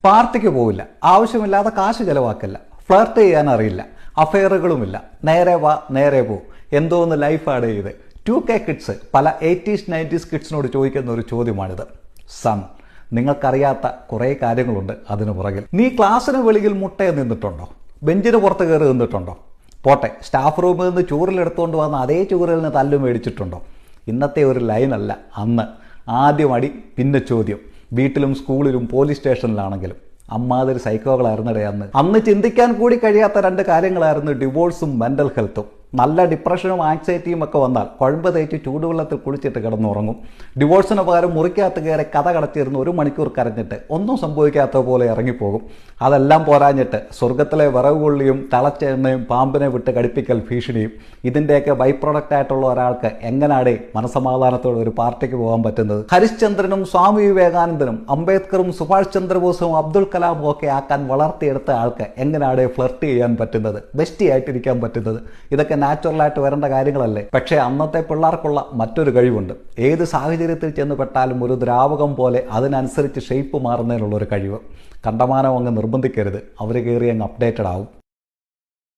പാർട്ടിക്ക് പോവില്ല, ആവശ്യമില്ലാതെ കാശ് ചെലവാക്കില്ല, ഫ്ലർട്ട് ചെയ്യാൻ അറിയില്ല, അഫെയറുകളുമില്ല, നേരെ വാ നേരെ പോ, എന്തോന്ന് ലൈഫാണ് ഇത്. 2K കിഡ്സ് പല 80s 90s കിഡ്സിനോട് ചോദിക്കുന്ന ഒരു ചോദ്യമാണിത്. സൺ, നിങ്ങൾക്കറിയാത്ത കുറേ കാര്യങ്ങളുണ്ട് അതിനു പുറകിൽ. നീ ക്ലാസ്സിന് വെളിയിൽ മുട്ടയെ നിന്നിട്ടുണ്ടോ? ബെഞ്ചിന് പുറത്ത് കയറി നിന്നിട്ടുണ്ടോ? പോട്ടെ, സ്റ്റാഫ് റൂമിൽ നിന്ന് ചൂറിലെടുത്തുകൊണ്ട് വന്ന അതേ ചൂറിൽ നിന്ന് തല്ലും മേടിച്ചിട്ടുണ്ടോ? ഇന്നത്തെ ഒരു ലൈനല്ല അന്ന്. ആദ്യം അടി, പിന്നെ ചോദ്യം. വീട്ടിലും സ്കൂളിലും പോലീസ് സ്റ്റേഷനിലാണെങ്കിലും അമ്മാതിരി സൈക്കോകളായിരുന്നിടെ അന്ന് ചിന്തിക്കാൻ കൂടി കഴിയാത്ത രണ്ട് കാര്യങ്ങളായിരുന്നു ഡിവോഴ്സും മെൻ്റൽ ഹെൽത്തും. നല്ല ഡിപ്രഷനും ആങ്സൈറ്റിയും ഒക്കെ വന്നാൽ കുഴമ്പ് തേച്ച് ചൂടുവെള്ളത്തിൽ കുളിച്ചിട്ട് കിടന്നുറങ്ങും. ഡിവോഴ്സിന് പകരം മുറിക്കകത്ത് കയറി കഥ കടത്തിയിരുന്ന് 1 മണിക്കൂർ കരഞ്ഞിട്ട് ഒന്നും സംഭവിക്കാത്ത പോലെ ഇറങ്ങിപ്പോകും. അതെല്ലാം പോരാഞ്ഞിട്ട് സ്വർഗത്തിലെ വിറവ് കൊള്ളിയും തിളച്ച എണ്ണയും പാമ്പിനെ വിട്ട് കടിപ്പിക്കൽ ഭീഷണിയും. ഇതിൻ്റെയൊക്കെ ബൈ പ്രൊഡക്റ്റ് ആയിട്ടുള്ള ഒരാൾക്ക് എങ്ങനെയാണ് മനസമാധാനത്തോടെ ഒരു പാർട്ടിക്ക് പോകാൻ പറ്റുന്നത്? ഹരിശ്ചന്ദ്രനും സ്വാമി വിവേകാനന്ദനും അംബേദ്കറും സുഭാഷ് ചന്ദ്രബോസും അബ്ദുൽ കലാമും ഒക്കെ ആക്കാൻ വളർത്തിയെടുത്ത ആൾക്ക് എങ്ങനെയാണ് ഫ്ലർട്ട് ചെയ്യാൻ പറ്റുന്നത്, ബെസ്റ്റി ആയിട്ടിരിക്കാൻ പറ്റുന്നത്? ഇതൊക്കെ നാച്ചുറലായിട്ട് വരേണ്ട കാര്യങ്ങളല്ലേ. പക്ഷേ അന്നത്തെ പിള്ളേർക്കുള്ള മറ്റൊരു കഴിവുണ്ട്. ഏത് സാഹചര്യത്തിൽ ചെന്ന് പെട്ടാലും ഒരു ദ്രാവകം പോലെ അതിനനുസരിച്ച് ഷേപ്പ് മാറുന്നതിനുള്ള ഒരു കഴിവ്. കണ്ടമാനം അങ്ങ് നിർബന്ധിക്കരുത്, അവർ കയറി അങ്ങ് അപ്ഡേറ്റഡ് ആവും.